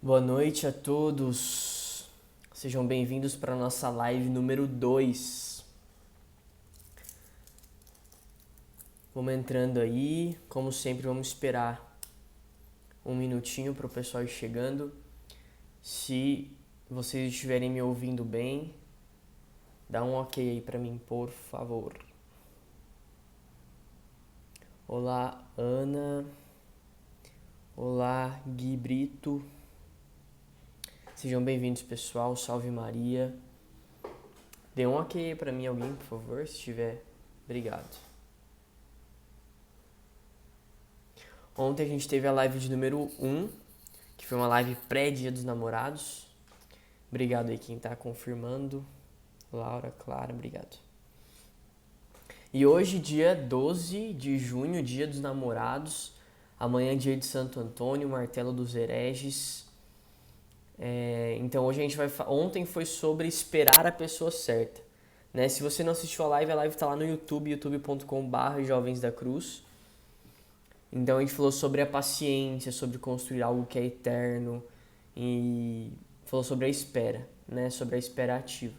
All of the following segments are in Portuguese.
Boa noite a todos. Sejam bem-vindos para a nossa live número 2. Vamos entrando aí. Como sempre, vamos esperar um minutinho para o pessoal ir chegando. Se vocês estiverem me ouvindo bem, dá um ok aí para mim, por favor. Olá, Ana. Olá, Gui Brito. Sejam bem-vindos, pessoal. Salve Maria. Dê um ok aí pra mim, alguém, por favor, se tiver. Obrigado. Ontem a gente teve a live de número 1, que foi uma live pré-dia dos namorados. Obrigado aí quem tá confirmando. Laura, Clara, obrigado. E hoje, dia 12 de junho, dia dos namorados. Amanhã, dia de Santo Antônio, martelo dos hereges. Então hoje a gente vai... Ontem foi sobre esperar a pessoa certa. Né? Se você não assistiu a live tá lá no YouTube, youtube.com/Jovens da Cruz. Então a gente falou sobre a paciência, sobre construir algo que é eterno e falou sobre a espera, né? Sobre a espera ativa.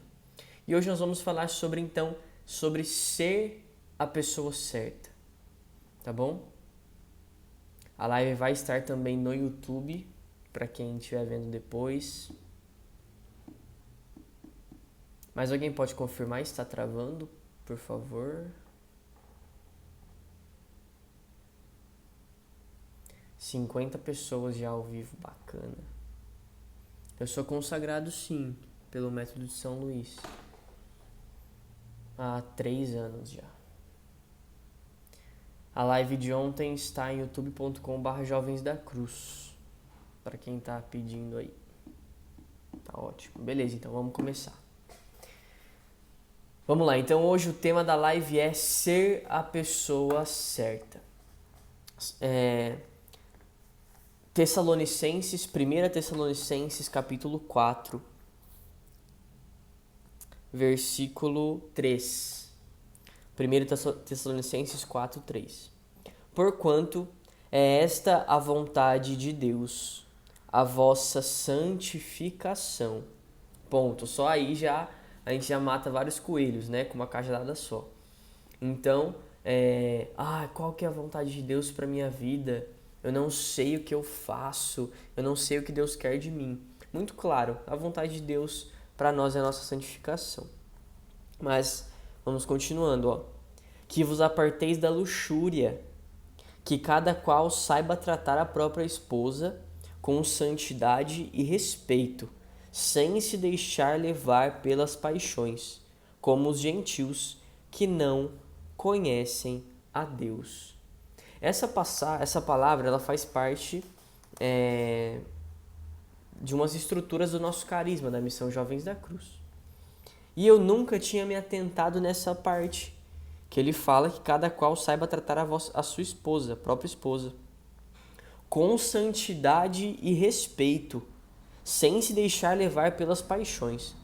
E hoje nós vamos falar sobre ser a pessoa certa, tá bom? A live vai estar também no YouTube, para quem estiver vendo depois. Mas alguém pode confirmar se está travando, por favor? 50 pessoas já ao vivo, bacana. Eu sou consagrado, sim, pelo método de São Luís. Há 3 anos já. A live de ontem está em youtube.com/Jovens da Cruz. Para quem tá pedindo aí. Tá ótimo. Beleza, então vamos começar. Vamos lá, então hoje o tema da live é ser a pessoa certa. Tessalonicenses, 1 Tessalonicenses, capítulo 4, versículo 3. 1 Tessalonicenses 4, 3. Porquanto é esta a vontade de Deus, a vossa santificação. Ponto. Só aí a gente já mata vários coelhos, né? Com uma cajadada só. Então, qual que é a vontade de Deus para minha vida? Eu não sei o que eu faço, eu não sei o que Deus quer de mim. Muito claro, a vontade de Deus para nós é a nossa santificação. Mas vamos continuando, ó. Que vos aparteis da luxúria, que cada qual saiba tratar a própria esposa com santidade e respeito, sem se deixar levar pelas paixões, como os gentios que não conhecem a Deus. Essa palavra ela faz parte de umas estruturas do nosso carisma, da missão Jovens da Cruz. E eu nunca tinha me atentado nessa parte, que ele fala que cada qual saiba tratar a sua esposa, a própria esposa, com santidade e respeito, sem se deixar levar pelas paixões.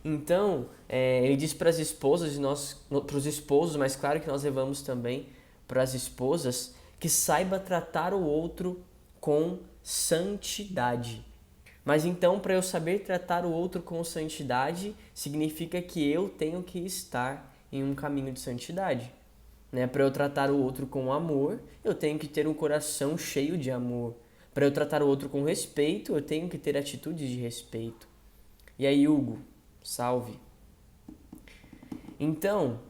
Então, ele diz para as esposas, para os esposos, mas claro que nós levamos também para as esposas, que saiba tratar o outro com santidade. Mas então, para eu saber tratar o outro com santidade, significa que eu tenho que estar em um caminho de santidade. Né? Para eu tratar o outro com amor, eu tenho que ter um coração cheio de amor. Para eu tratar o outro com respeito, eu tenho que ter atitudes de respeito. E aí, Hugo, salve. Então,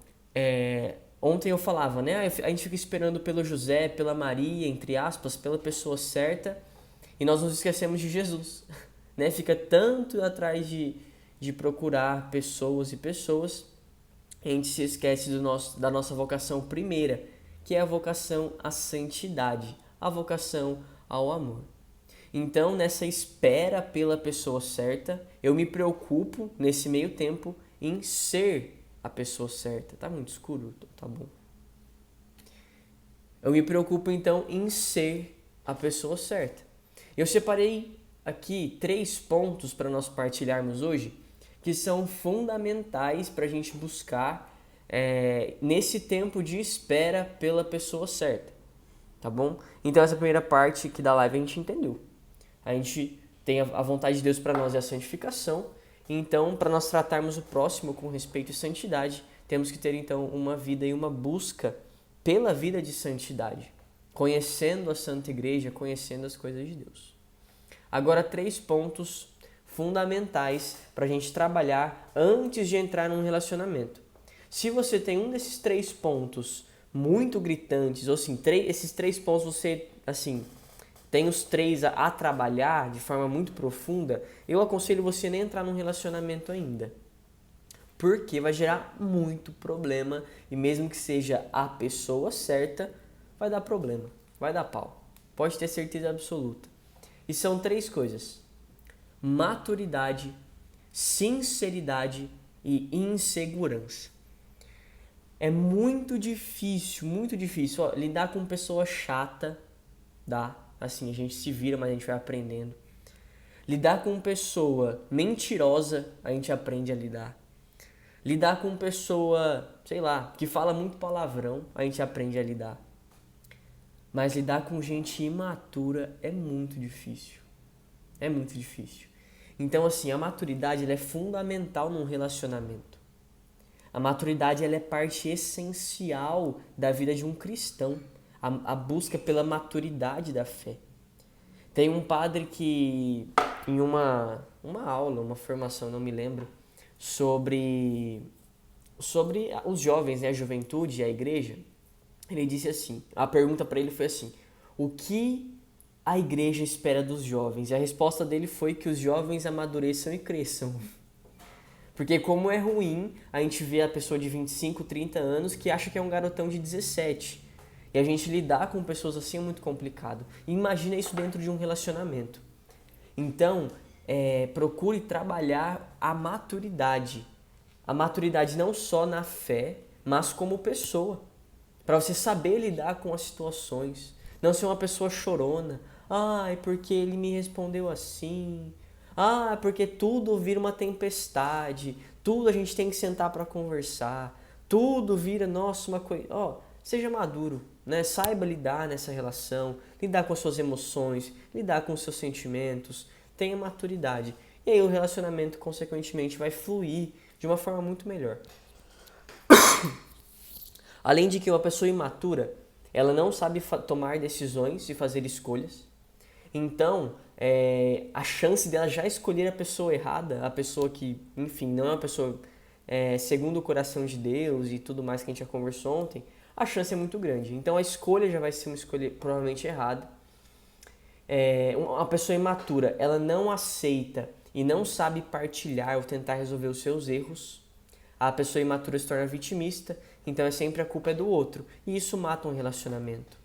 ontem eu falava, né? A gente fica esperando pelo José, pela Maria, entre aspas, pela pessoa certa, e nós nos esquecemos de Jesus. Né? Fica tanto atrás de procurar pessoas e pessoas, a gente se esquece da nossa vocação primeira, que é a vocação à santidade, a vocação ao amor. Então, nessa espera pela pessoa certa, eu me preocupo, nesse meio tempo, em ser a pessoa certa. Tá muito escuro? Tá bom. Eu me preocupo, então, em ser a pessoa certa. Eu separei aqui 3 pontos para nós partilharmos hoje, que são fundamentais para a gente buscar nesse tempo de espera pela pessoa certa, tá bom? Então essa primeira parte aqui da live a gente entendeu. A gente A vontade de Deus para nós é a santificação. Então, para nós tratarmos o próximo com respeito e santidade, temos que ter então uma vida e uma busca pela vida de santidade, conhecendo a Santa Igreja, conhecendo as coisas de Deus. Agora, 3 pontos fundamentais para a gente trabalhar antes de entrar num relacionamento. Se você tem um desses 3 pontos muito gritantes, ou assim, esses 3 pontos você, assim, tem os 3 a trabalhar de forma muito profunda, eu aconselho você nem entrar num relacionamento ainda. Porque vai gerar muito problema e mesmo que seja a pessoa certa, vai dar problema, vai dar pau. Pode ter certeza absoluta. E são 3 coisas: maturidade, sinceridade e insegurança. É muito difícil, lidar com pessoa chata, dá. Assim, a gente se vira, mas a gente vai aprendendo. Lidar com pessoa mentirosa, a gente aprende a lidar. Lidar com pessoa, sei lá, que fala muito palavrão, a gente aprende a lidar. Mas lidar com gente imatura é muito difícil. É muito difícil. Então, assim, a maturidade ela é fundamental num relacionamento. A maturidade ela é parte essencial da vida de um cristão. A busca pela maturidade da fé. Tem um padre que, em uma aula, uma formação, não me lembro, sobre os jovens, né, a juventude e a igreja, ele disse assim, a pergunta para ele foi assim: o que a igreja espera dos jovens? E a resposta dele foi que os jovens amadureçam e cresçam. Porque como é ruim a gente ver a pessoa de 25, 30 anos que acha que é um garotão de 17. E a gente lidar com pessoas assim é muito complicado. Imagina isso dentro de um relacionamento. Então, procure trabalhar a maturidade. A maturidade não só na fé, mas como pessoa. Para você saber lidar com as situações. Não ser uma pessoa chorona. Ai, porque ele me respondeu assim. Ah, porque tudo vira uma tempestade. Tudo a gente tem que sentar para conversar. Tudo vira, nossa, uma coisa... seja maduro, né? Saiba lidar nessa relação. Lidar com as suas emoções. Lidar com os seus sentimentos. Tenha maturidade. E aí o relacionamento, consequentemente, vai fluir de uma forma muito melhor. Além de que uma pessoa imatura, ela não sabe tomar decisões e fazer escolhas. Então, a chance dela já escolher a pessoa errada, a pessoa que, enfim, não é uma pessoa segundo o coração de Deus e tudo mais que a gente já conversou ontem, a chance é muito grande. Então, a escolha já vai ser uma escolha provavelmente errada. Uma pessoa imatura, ela não aceita e não sabe partilhar ou tentar resolver os seus erros. A pessoa imatura se torna vitimista, então sempre a culpa é do outro. E isso mata um relacionamento.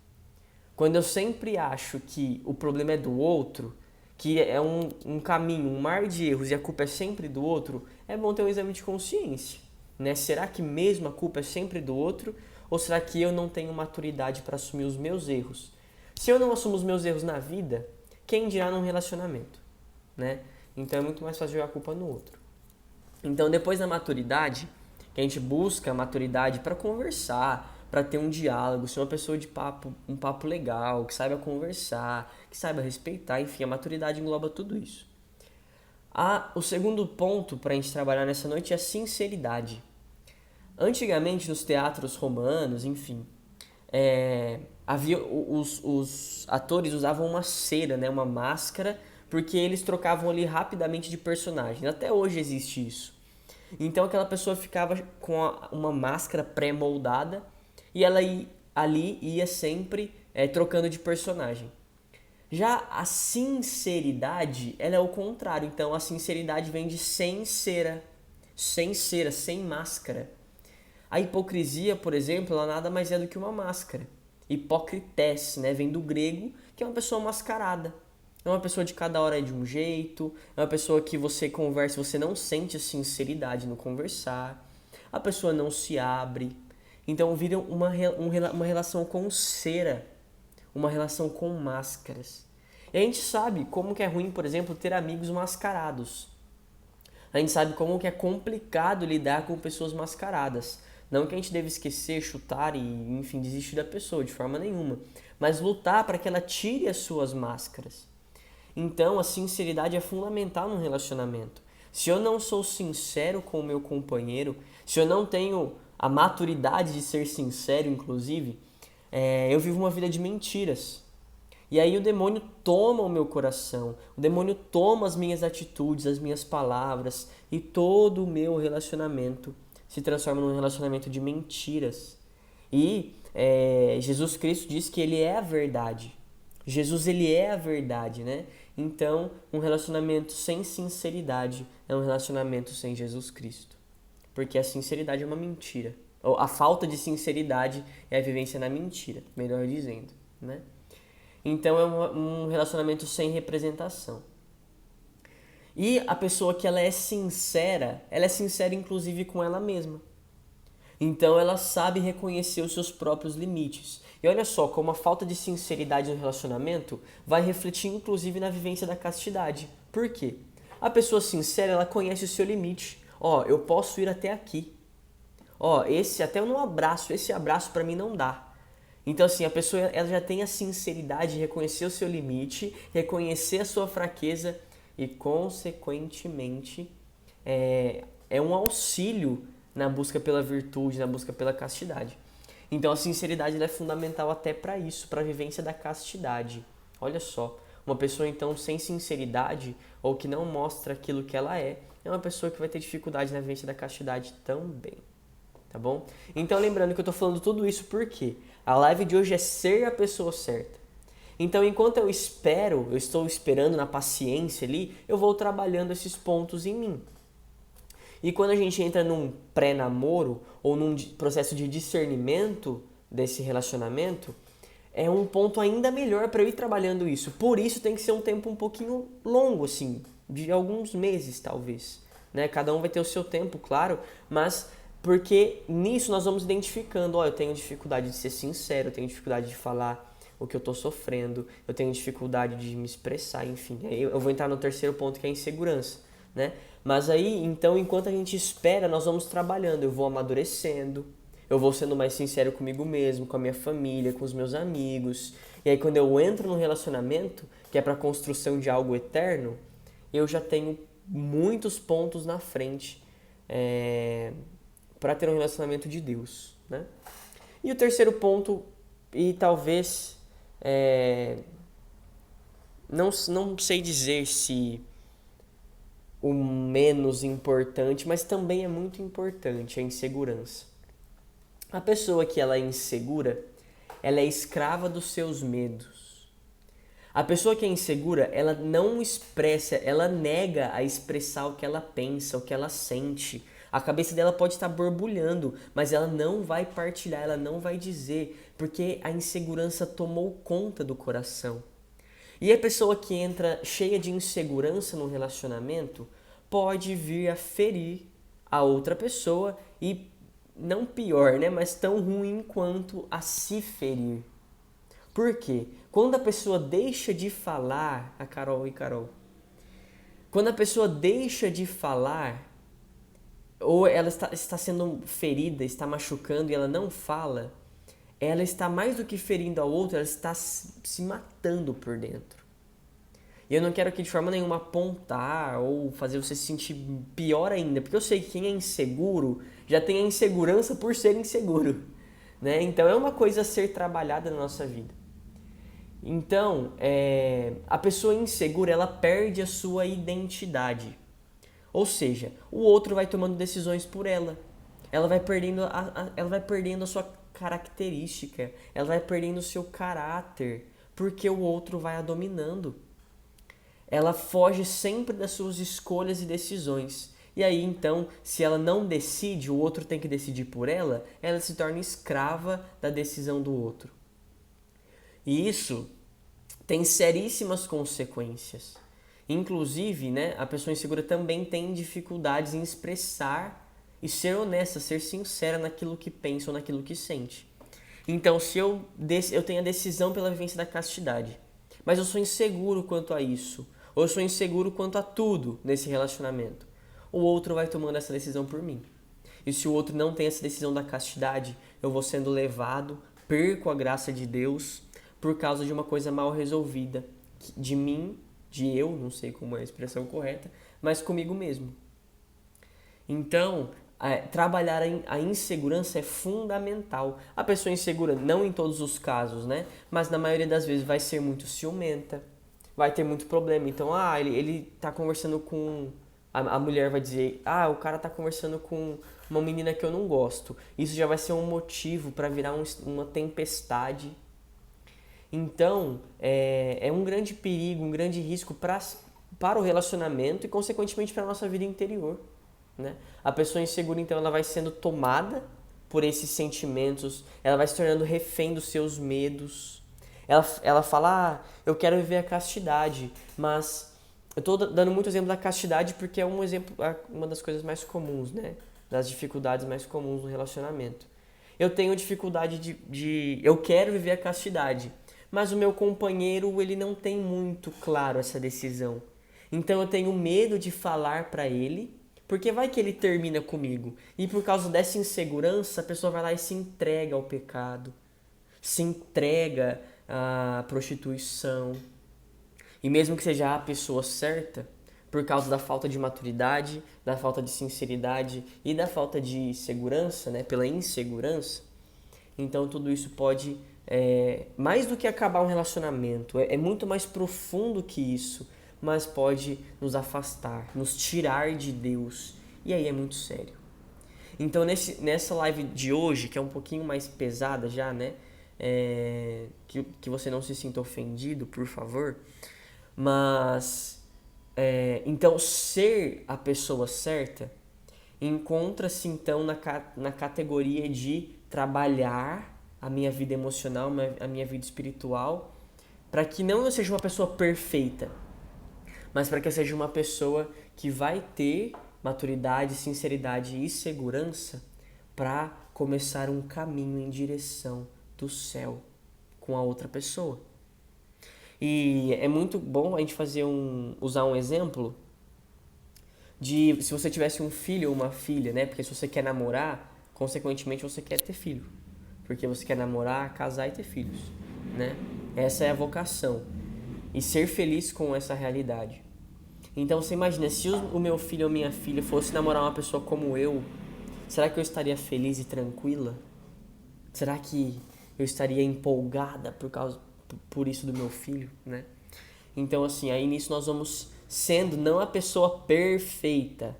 Quando eu sempre acho que o problema é do outro, que é um caminho, um mar de erros e a culpa é sempre do outro, é bom ter um exame de consciência. Né? Será que mesmo a culpa é sempre do outro? Ou será que eu não tenho maturidade para assumir os meus erros? Se eu não assumo os meus erros na vida, quem dirá num relacionamento? Né? Então é muito mais fácil jogar a culpa no outro. Então depois da maturidade, que a gente busca a maturidade para conversar, para ter um diálogo, ser uma pessoa de papo, um papo legal, que saiba conversar, que saiba respeitar, enfim, a maturidade engloba tudo isso. O segundo ponto para a gente trabalhar nessa noite é a sinceridade. Antigamente, nos teatros romanos, enfim, havia os atores usavam uma cera, né, uma máscara, porque eles trocavam ali rapidamente de personagem. Até hoje existe isso. Então aquela pessoa ficava com uma máscara pré-moldada e ela ali ia sempre trocando de personagem. Já a sinceridade, ela é o contrário. Então a sinceridade vem de sem cera, sem máscara. A hipocrisia, por exemplo, ela nada mais é do que uma máscara. Hipócrites, né, vem do grego, que é uma pessoa mascarada. É uma pessoa de cada hora é de um jeito, é uma pessoa que você conversa e você não sente a sinceridade no conversar, a pessoa não se abre. Então vira uma relação com cera, uma relação com máscaras. E a gente sabe como que é ruim, por exemplo, ter amigos mascarados. A gente sabe como que é complicado lidar com pessoas mascaradas. Não que a gente deva esquecer, chutar e, enfim, desistir da pessoa de forma nenhuma. Mas lutar para que ela tire as suas máscaras. Então, a sinceridade é fundamental no relacionamento. Se eu não sou sincero com o meu companheiro, se eu não tenho a maturidade de ser sincero, inclusive, eu vivo uma vida de mentiras. E aí o demônio toma o meu coração, o demônio toma as minhas atitudes, as minhas palavras, e todo o meu relacionamento se transforma num relacionamento de mentiras. E Jesus Cristo diz que ele é a verdade. Jesus, ele é a verdade, né? Então, um relacionamento sem sinceridade é um relacionamento sem Jesus Cristo. Porque a sinceridade é uma mentira. Ou a falta de sinceridade é a vivência na mentira, melhor dizendo, né? Então, é um relacionamento sem representação. E a pessoa que ela é sincera inclusive com ela mesma. Então ela sabe reconhecer os seus próprios limites. E olha só, como a falta de sinceridade no relacionamento vai refletir inclusive na vivência da castidade. Por quê? A pessoa sincera, ela conhece o seu limite. Ó, eu posso ir até aqui. Ó, até no abraço, esse abraço para mim não dá. Então assim, a pessoa ela já tem a sinceridade de reconhecer o seu limite, reconhecer a sua fraqueza e consequentemente é um auxílio na busca pela virtude, na busca pela castidade. Então a sinceridade é fundamental até para isso, para a vivência da castidade. Olha só, uma pessoa então sem sinceridade ou que não mostra aquilo que ela é uma pessoa que vai ter dificuldade na vivência da castidade também. Tá bom? Então lembrando que eu estou falando tudo isso porque a live de hoje é ser a pessoa certa. Então enquanto eu estou esperando na paciência ali, eu vou trabalhando esses pontos em mim. E quando a gente entra num pré-namoro ou num processo de discernimento desse relacionamento, é um ponto ainda melhor para eu ir trabalhando isso. Por isso tem que ser um tempo um pouquinho longo, assim, de alguns meses talvez. Né? Cada um vai ter o seu tempo, claro, mas porque nisso nós vamos identificando, eu tenho dificuldade de ser sincero, eu tenho dificuldade de falar o que eu estou sofrendo, eu tenho dificuldade de me expressar, enfim. Aí eu vou entrar no terceiro ponto, que é a insegurança, né? Mas aí, então, enquanto a gente espera, nós vamos trabalhando, eu vou amadurecendo, eu vou sendo mais sincero comigo mesmo, com a minha família, com os meus amigos. E aí quando eu entro num relacionamento, que é para a construção de algo eterno, eu já tenho muitos pontos na frente para ter um relacionamento de Deus, né? E o terceiro ponto, e talvez, não sei dizer se o menos importante, mas também é muito importante, a insegurança. A pessoa que ela é insegura, ela é escrava dos seus medos. A pessoa que é insegura, ela não expressa, ela nega a expressar o que ela pensa, o que ela sente. A cabeça dela pode estar borbulhando, mas ela não vai partilhar, ela não vai dizer, porque a insegurança tomou conta do coração. E a pessoa que entra cheia de insegurança no relacionamento pode vir a ferir a outra pessoa e não pior, né, mas tão ruim quanto a se ferir. Por quê? Quando a pessoa deixa de falar, a Carol, quando a pessoa deixa de falar, ou ela está sendo ferida, está machucando e ela não fala, ela está mais do que ferindo a outra, ela está se matando por dentro. E eu não quero aqui de forma nenhuma apontar ou fazer você se sentir pior ainda, porque eu sei que quem é inseguro já tem a insegurança por ser inseguro, né? Então é uma coisa a ser trabalhada na nossa vida. Então, a pessoa insegura, ela perde a sua identidade. Ou seja, o outro vai tomando decisões por ela. Ela vai perdendo a sua característica, ela vai perdendo o seu caráter, porque o outro vai a dominando. Ela foge sempre das suas escolhas e decisões. E aí, então, se ela não decide, o outro tem que decidir por ela, ela se torna escrava da decisão do outro. E isso tem seríssimas consequências. Inclusive, né, a pessoa insegura também tem dificuldades em expressar e ser honesta, ser sincera naquilo que pensa ou naquilo que sente. Então, se eu tenho a decisão pela vivência da castidade, mas eu sou inseguro quanto a isso, ou eu sou inseguro quanto a tudo nesse relacionamento, o outro vai tomando essa decisão por mim. E se o outro não tem essa decisão da castidade, eu vou sendo levado, perco a graça de Deus por causa de uma coisa mal resolvida de mim de eu, não sei como é a expressão correta, mas comigo mesmo. Então, trabalhar a insegurança é fundamental. A pessoa insegura, não em todos os casos, né? Mas na maioria das vezes vai ser muito ciumenta, vai ter muito problema. Então, ele tá conversando com... A mulher vai dizer, o cara tá conversando com uma menina que eu não gosto. Isso já vai ser um motivo para virar uma tempestade. Então, é um grande perigo, um grande risco para o relacionamento e, consequentemente, para a nossa vida interior. Né? A pessoa insegura, então, ela vai sendo tomada por esses sentimentos, ela vai se tornando refém dos seus medos. Ela fala, eu quero viver a castidade, mas eu estou dando muito exemplo da castidade porque é um exemplo, uma das coisas mais comuns, né? Das dificuldades mais comuns no relacionamento. Eu tenho dificuldade eu quero viver a castidade, mas o meu companheiro, ele não tem muito claro essa decisão. Então eu tenho medo de falar para ele, porque vai que ele termina comigo. E por causa dessa insegurança, a pessoa vai lá e se entrega ao pecado, se entrega à prostituição. E mesmo que seja a pessoa certa, por causa da falta de maturidade, da falta de sinceridade e da falta de segurança, né, pela insegurança, então tudo isso pode, mais do que acabar um relacionamento, é muito mais profundo que isso, mas pode nos afastar, nos tirar de Deus, e aí é muito sério. Então nessa live de hoje, que é um pouquinho mais pesada já, né, que você não se sinta ofendido, por favor, mas então ser a pessoa certa encontra-se então na categoria de trabalhar a minha vida emocional, a minha vida espiritual, para que não eu seja uma pessoa perfeita, mas para que eu seja uma pessoa que vai ter maturidade, sinceridade e segurança para começar um caminho em direção do céu com a outra pessoa. E é muito bom a gente usar um exemplo de se você tivesse um filho ou uma filha, né? Porque se você quer namorar, consequentemente você quer ter filho. Porque você quer namorar, casar e ter filhos, né? Essa é a vocação. E ser feliz com essa realidade. Então você imagina, se o meu filho ou minha filha fosse namorar uma pessoa como eu, será que eu estaria feliz e tranquila? Será que eu estaria empolgada por isso do meu filho, né? Então assim, aí nisso nós vamos sendo não a pessoa perfeita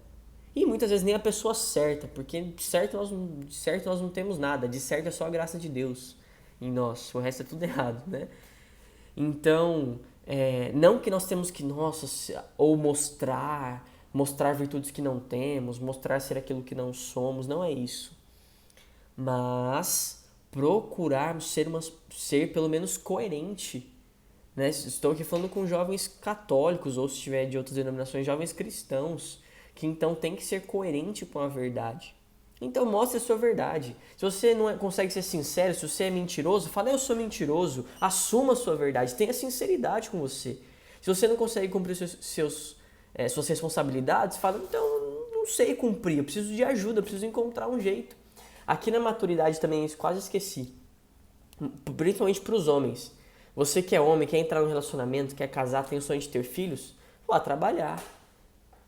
e muitas vezes nem a pessoa certa, porque de certo nós não temos nada, de certo é só a graça de Deus em nós, o resto é tudo errado, né? Então, não que nós temos que, ou mostrar virtudes que não temos, mostrar ser aquilo que não somos, não é isso. Mas procurarmos ser pelo menos coerente, né? Estou aqui falando com jovens católicos, ou se estiver de outras denominações, jovens cristãos, que então tem que ser coerente com a verdade. Então mostre a sua verdade. Se você não consegue ser sincero, se você é mentiroso, fala, eu sou mentiroso. Assuma a sua verdade, tenha sinceridade com você. Se você não consegue cumprir suas responsabilidades, fala, então não sei cumprir, eu preciso de ajuda, eu preciso encontrar um jeito. Aqui na maturidade também, isso quase esqueci, principalmente para os homens. Você que é homem, quer entrar no relacionamento, quer casar, tem o sonho de ter filhos, vá trabalhar.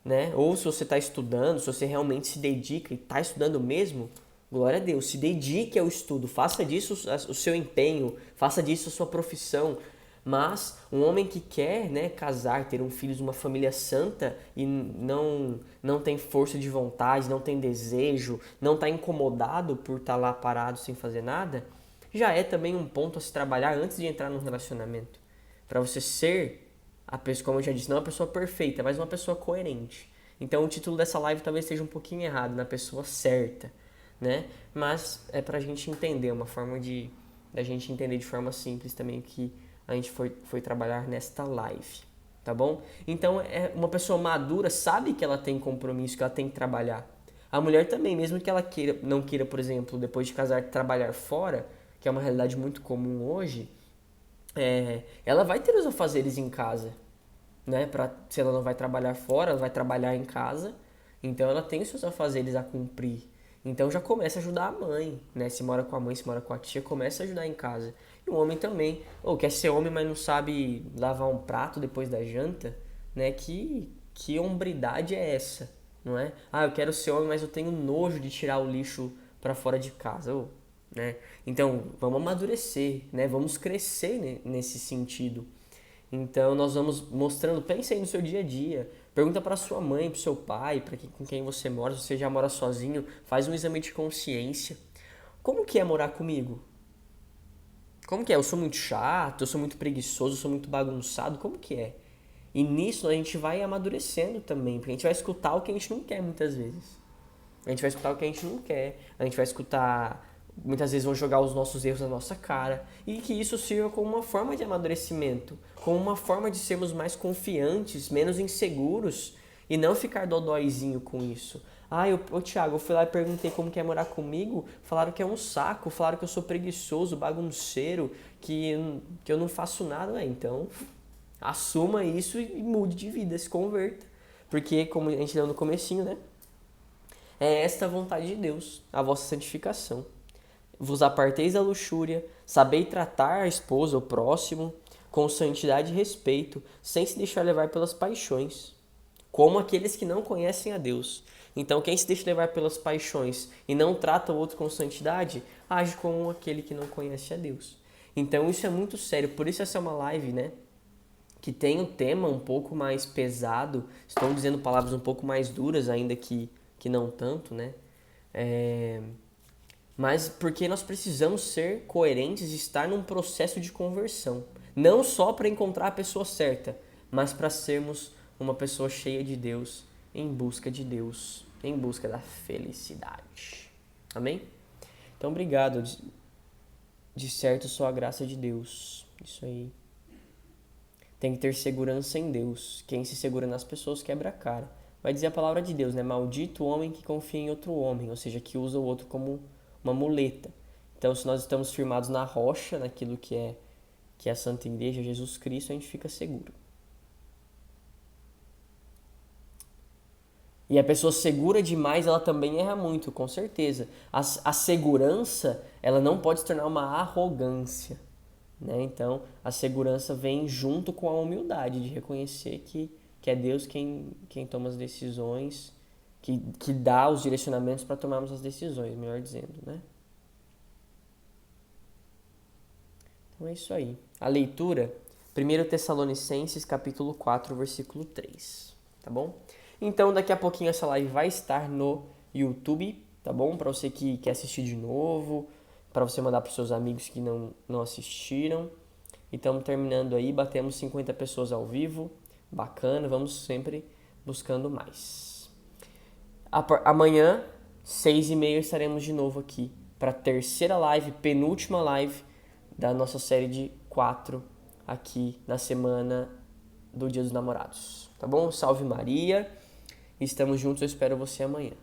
Né? Ou se você está estudando, se você realmente se dedica e está estudando mesmo, glória a Deus, se dedique ao estudo, faça disso o seu empenho, faça disso a sua profissão. Mas um homem que quer, né, casar, ter um filho de uma família santa e não tem força de vontade, não tem desejo, não está incomodado por estar lá parado sem fazer nada, já é também um ponto a se trabalhar antes de entrar num relacionamento. Para você ser a pessoa, como eu já disse, não é uma pessoa perfeita, mas uma pessoa coerente. Então o título dessa live talvez esteja um pouquinho errado, na pessoa certa, né? Mas é pra gente entender, uma forma da gente entender de forma simples também que a gente foi trabalhar nesta live, tá bom? Então uma pessoa madura sabe que ela tem compromisso, que ela tem que trabalhar. A mulher também, mesmo que ela não queira, por exemplo, depois de casar, trabalhar fora, que é uma realidade muito comum hoje, ela vai ter os afazeres em casa, né? Se ela não vai trabalhar fora, ela vai trabalhar em casa, então ela tem os seus afazeres a cumprir. Então já começa a ajudar a mãe, né? Se mora com a mãe, se mora com a tia, começa a ajudar em casa. E o homem também. Ou quer ser homem, mas não sabe lavar um prato depois da janta, né? Que hombridade é essa, não é? Ah, eu quero ser homem, mas eu tenho nojo de tirar o lixo para fora de casa, ô, né? Então, vamos amadurecer, né? Vamos crescer nesse sentido. Então nós vamos mostrando, pense aí no seu dia a dia. Pergunta para sua mãe, para seu pai, para com quem você mora, se você já mora sozinho, faz um exame de consciência. Como que é morar comigo? Como que é? Eu sou muito chato, eu sou muito preguiçoso, eu sou muito bagunçado, como que é? E nisso a gente vai amadurecendo também, porque a gente vai escutar o que a gente não quer muitas vezes. A gente vai escutar o que a gente não quer, a gente vai escutar, muitas vezes vão jogar os nossos erros na nossa cara, e que isso sirva como uma forma de amadurecimento, como uma forma de sermos mais confiantes, menos inseguros, e não ficar dodóizinho com isso. Ah, Thiago, eu fui lá e perguntei como que é morar comigo, falaram que é um saco, falaram que eu sou preguiçoso, bagunceiro, que eu não faço nada, então assuma isso e mude de vida, se converta. Porque, como a gente leu no comecinho, né? É esta a vontade de Deus, a vossa santificação. Vos aparteis da luxúria, sabei tratar a esposa, o próximo, com santidade e respeito, sem se deixar levar pelas paixões, como aqueles que não conhecem a Deus. Então, quem se deixa levar pelas paixões e não trata o outro com santidade, age como aquele que não conhece a Deus. Então, isso é muito sério. Por isso essa é uma live, né? Que tem um tema um pouco mais pesado. Estão dizendo palavras um pouco mais duras, ainda que não tanto, né? Mas porque nós precisamos ser coerentes e estar num processo de conversão. Não só para encontrar a pessoa certa, mas para sermos uma pessoa cheia de Deus, em busca de Deus, em busca da felicidade. Amém? Então, obrigado. De certo, sou a graça de Deus. Isso aí. Tem que ter segurança em Deus. Quem se segura nas pessoas quebra a cara. Vai dizer a palavra de Deus, né? Maldito o homem que confia em outro homem, ou seja, que usa o outro como uma muleta. Então, se nós estamos firmados na rocha, naquilo que é a Santa Igreja, Jesus Cristo, a gente fica seguro. E a pessoa segura demais, ela também erra muito, com certeza. A segurança, ela não pode se tornar uma arrogância, né? Então, a segurança vem junto com a humildade de reconhecer que é Deus quem toma as decisões, que dá os direcionamentos para tomarmos as decisões, melhor dizendo, né? Então é isso aí. A leitura, 1 Tessalonicenses capítulo 4, versículo 3, tá bom? Então daqui a pouquinho essa live vai estar no YouTube, tá bom? Para você que quer assistir de novo, para você mandar para os seus amigos que não assistiram. E estamos terminando aí, batemos 50 pessoas ao vivo, bacana, vamos sempre buscando mais. Amanhã, 6h30, estaremos de novo aqui para a terceira live, penúltima live da nossa série de 4 aqui na semana do Dia dos Namorados. Tá bom? Salve Maria. Estamos juntos, eu espero você amanhã.